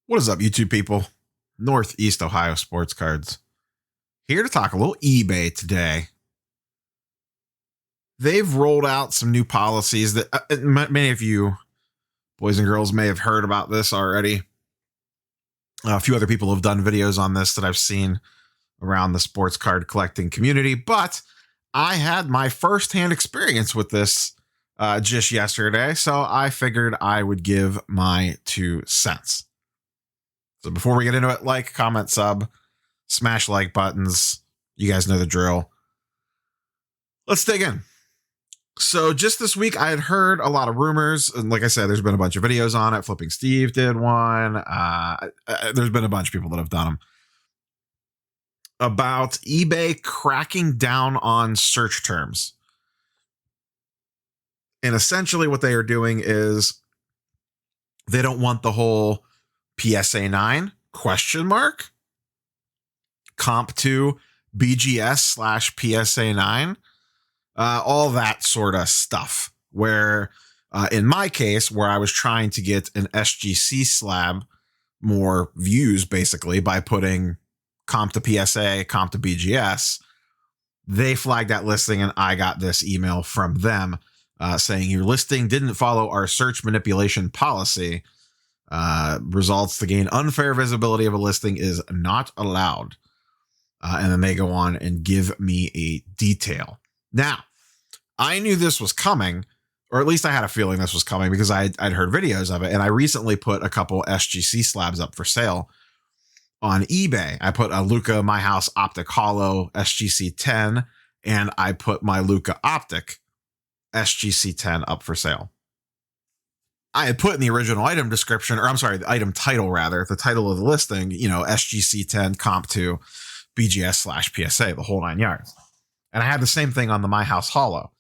What is up, YouTube people? Northeast Ohio Sports Cards. Here to talk a little eBay today. They've rolled out some new policies that many of you boys and girls may have heard about this already. A few other people have done videos on this that I've seen around the sports card collecting community, but I had my firsthand experience with this just yesterday, so I figured I would give my 2 cents. So before we get into it, like, comment, sub, smash like buttons. You guys know the drill. Let's dig in. So just this week, I had heard a lot of rumors. And like I said, there's been a bunch of videos on it. Flipping Steve did one. There's been a bunch of people that have done them. About eBay cracking down on search terms. And essentially what they are doing is they don't want the whole PSA 9 ? Comp to BGS/PSA 9, all that sort of stuff. Where in my case, where I was trying to get an SGC slab more views, basically by putting comp to PSA, comp to BGS, they flagged that listing and I got this email from them saying your listing didn't follow our search manipulation policy. Results to gain unfair visibility of a listing is not allowed. And then they go on and give me a detail. Now, I knew this was coming, or at least I had a feeling this was coming because I'd heard videos of it. And I recently put a couple SGC slabs up for sale on eBay. I put a Luca My House Optic Hollow SGC 10, and I put my Luca Optic SGC 10 up for sale. I had put in the original item description, or I'm sorry, the item title rather, the title of the listing, SGC 10 comp to BGS/PSA, the whole 9 yards. And I had the same thing on the My House Hollow.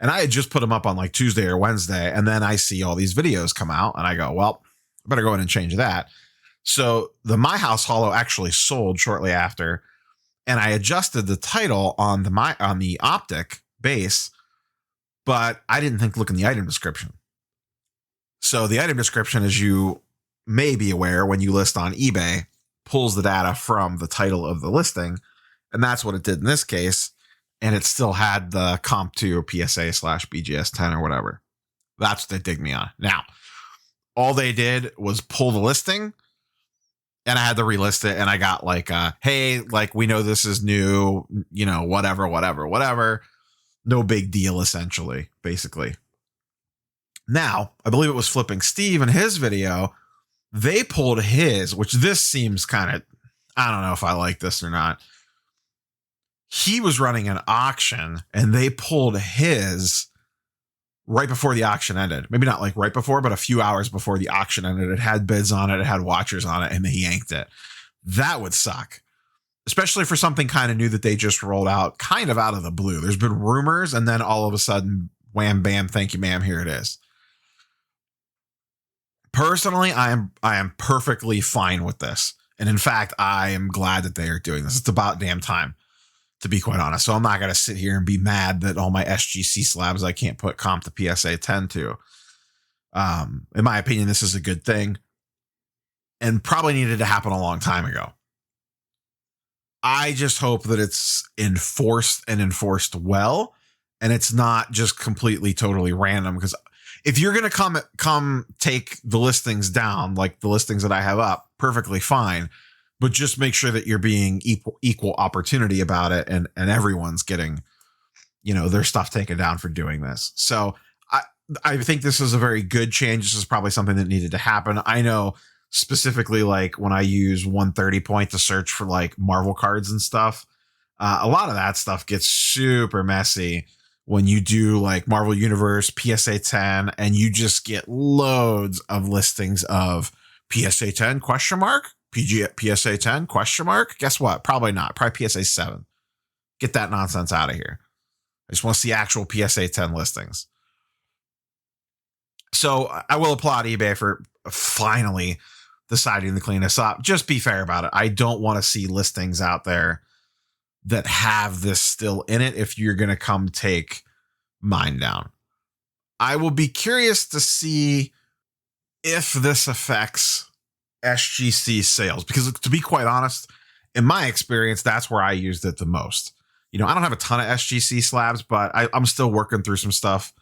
And I had just put them up on like Tuesday or Wednesday. And then I see all these videos come out and I go, well, I better go in and change that. So the My House Hollow actually sold shortly after. And I adjusted the title on the optic base, but I didn't think to look in the item description. So the item description, as you may be aware, when you list on eBay, pulls the data from the title of the listing. And that's what it did in this case. And it still had the comp to PSA/BGS 10 or whatever. That's what they dig me on. Now, all they did was pull the listing and I had to relist it. And I got like, hey, like, we know this is new, whatever. No big deal, essentially, basically. Now, I believe it was Flipping Steve in his video. They pulled his, which this seems kind of, I don't know if I like this or not. He was running an auction and they pulled his right before the auction ended. Maybe not like right before, but a few hours before the auction ended. It had bids on it. It had watchers on it, and he yanked it. That would suck, especially for something kind of new that they just rolled out kind of out of the blue. There's been rumors and then all of a sudden, wham, bam, thank you, ma'am. Here it is. Personally, I am perfectly fine with this. And in fact, I am glad that they are doing this. It's about damn time, to be quite honest. So I'm not going to sit here and be mad that all my SGC slabs I can't put comp to PSA 10 to. In my opinion, this is a good thing and probably needed to happen a long time ago. I just hope that it's enforced and enforced well, and it's not just completely, totally random. Because if you're going to come take the listings down, like the listings that I have up, perfectly fine. But just make sure that you're being equal opportunity about it, and everyone's getting, their stuff taken down for doing this. So I think this is a very good change. This is probably something that needed to happen. I know specifically, like when I use 130 point to search for like Marvel cards and stuff, a lot of that stuff gets super messy when you do like Marvel Universe, PSA 10, and you just get loads of listings of PSA 10 ? PSA 10 ? Guess what? Probably not. Probably PSA 7. Get that nonsense out of here. I just want to see actual PSA 10 listings. So I will applaud eBay for finally deciding to clean this up. Just be fair about it. I don't want to see listings out there that have this still in it if you're going to come take mine down. I will be curious to see if this affects SGC sales, because to be quite honest, in my experience, that's where I used it the most. I don't have a ton of SGC slabs, but I'm still working through some stuff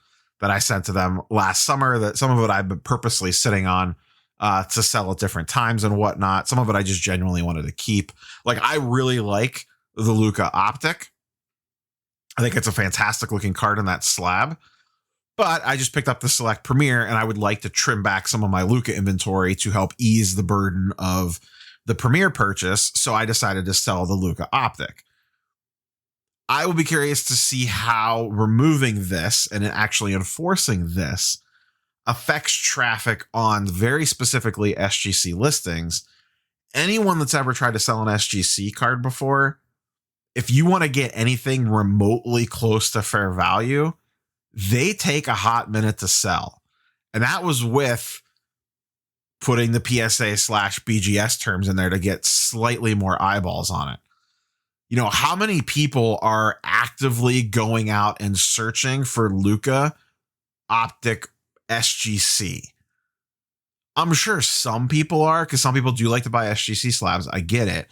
that I sent to them last summer, that some of it I've been purposely sitting on to sell at different times and whatnot. Some of it I just genuinely wanted to keep. Like, I really like the Luka Optic. I think it's a fantastic looking card in that slab, but I just picked up the Select Premier and I would like to trim back some of my Luka inventory to help ease the burden of the Premier purchase. So I decided to sell the Luka Optic. I will be curious to see how removing this and actually enforcing this affects traffic on very specifically SGC listings. Anyone that's ever tried to sell an SGC card before, if you want to get anything remotely close to fair value, they take a hot minute to sell. And that was with putting the PSA/BGS terms in there to get slightly more eyeballs on it. How many people are actively going out and searching for Luka Optic SGC? I'm sure some people are, because some people do like to buy SGC slabs. I get it.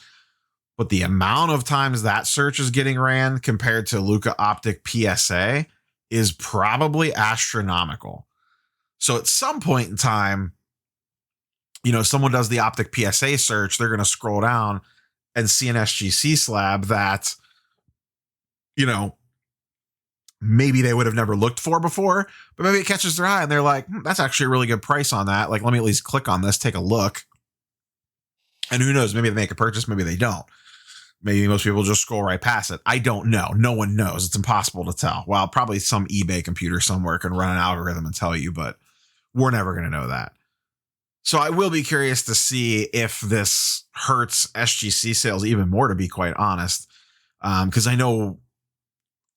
But the amount of times that search is getting ran compared to Luka Optic PSA is probably astronomical. So at some point in time, someone does the Optic PSA search, they're going to scroll down and see an SGC slab that, maybe they would have never looked for before, but maybe it catches their eye and they're like, that's actually a really good price on that. Like, let me at least click on this, take a look. And who knows, maybe they make a purchase, maybe they don't. Maybe most people just scroll right past it. I don't know. No one knows. It's impossible to tell. Well, probably some eBay computer somewhere can run an algorithm and tell you, but we're never going to know that. So I will be curious to see if this hurts SGC sales even more, to be quite honest, because I know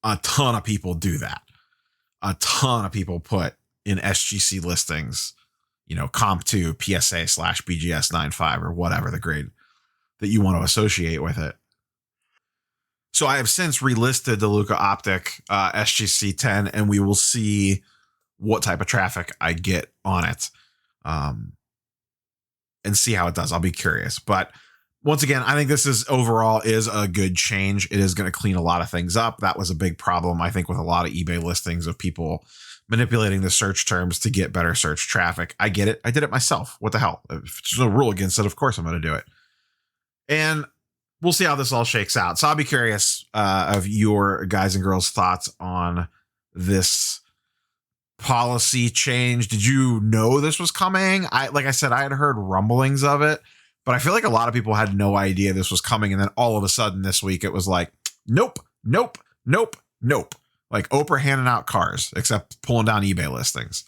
a ton of people do that. A ton of people put in SGC listings, comp to PSA/BGS 95 or whatever the grade that you want to associate with it. So I have since relisted the Luka Optic SGC 10, and we will see what type of traffic I get on it. And see how it does. I'll be curious. But once again, I think this is overall is a good change. It is going to clean a lot of things up. That was a big problem, I think, with a lot of eBay listings of people manipulating the search terms to get better search traffic. I get it. I did it myself. What the hell? If there's no rule against it, of course I'm going to do it. And we'll see how this all shakes out. So I'll be curious of your guys and girls' thoughts on this policy change. Did you know this was coming? Like I said, I had heard rumblings of it, but I feel like a lot of people had no idea this was coming. And then all of a sudden this week, it was like, nope. Like Oprah handing out cars, except pulling down eBay listings.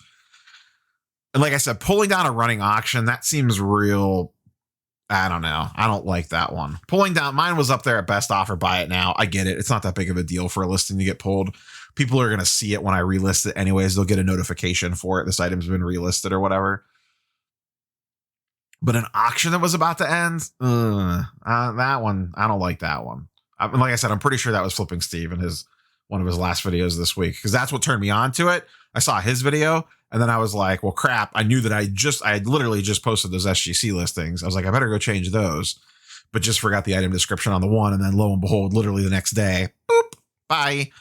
And like I said, pulling down a running auction, that seems real. I don't know. I don't like that one. Pulling down, mine was up there at best offer, buy it now. I get it. It's not that big of a deal for a listing to get pulled. People are going to see it when I relist it anyways. They'll get a notification for it. This item's been relisted or whatever. But an auction that was about to end, that one, I don't like that one. Like I said, I'm pretty sure that was Flipping Steve in one of his last videos this week, because that's what turned me on to it. I saw his video and then I was like, well, crap. I knew that I had literally just posted those SGC listings. I was like, I better go change those, but just forgot the item description on the one. And then lo and behold, literally the next day, boop, bye.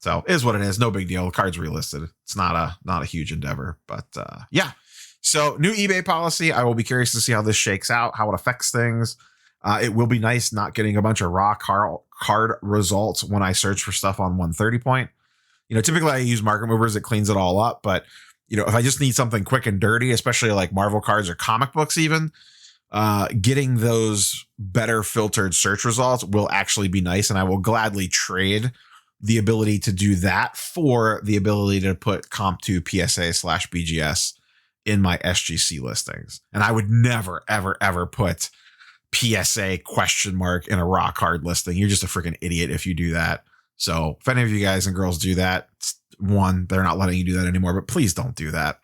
So is what it is. No big deal. The card's relisted. It's not a huge endeavor, but yeah. So new eBay policy. I will be curious to see how this shakes out, how it affects things. It will be nice not getting a bunch of raw card results when I search for stuff on 130 point. Typically I use Market Movers. It cleans it all up. But, if I just need something quick and dirty, especially like Marvel cards or comic books even, getting those better filtered search results will actually be nice. And I will gladly trade the ability to do that for the ability to put comp to PSA/BGS in my SGC listings. And I would never, ever, ever put PSA ? In a raw card listing. You're just a freaking idiot if you do that. So if any of you guys and girls do that, one, they're not letting you do that anymore, but please don't do that.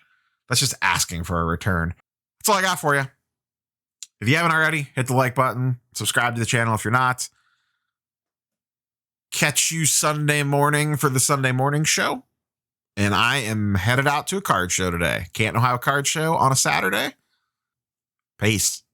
That's just asking for a return. That's all I got for you. If you haven't already, hit the like button, subscribe to the channel if you're not. Catch you Sunday morning for the Sunday morning show. And I am headed out to a card show today. Canton, Ohio card show on a Saturday. Peace.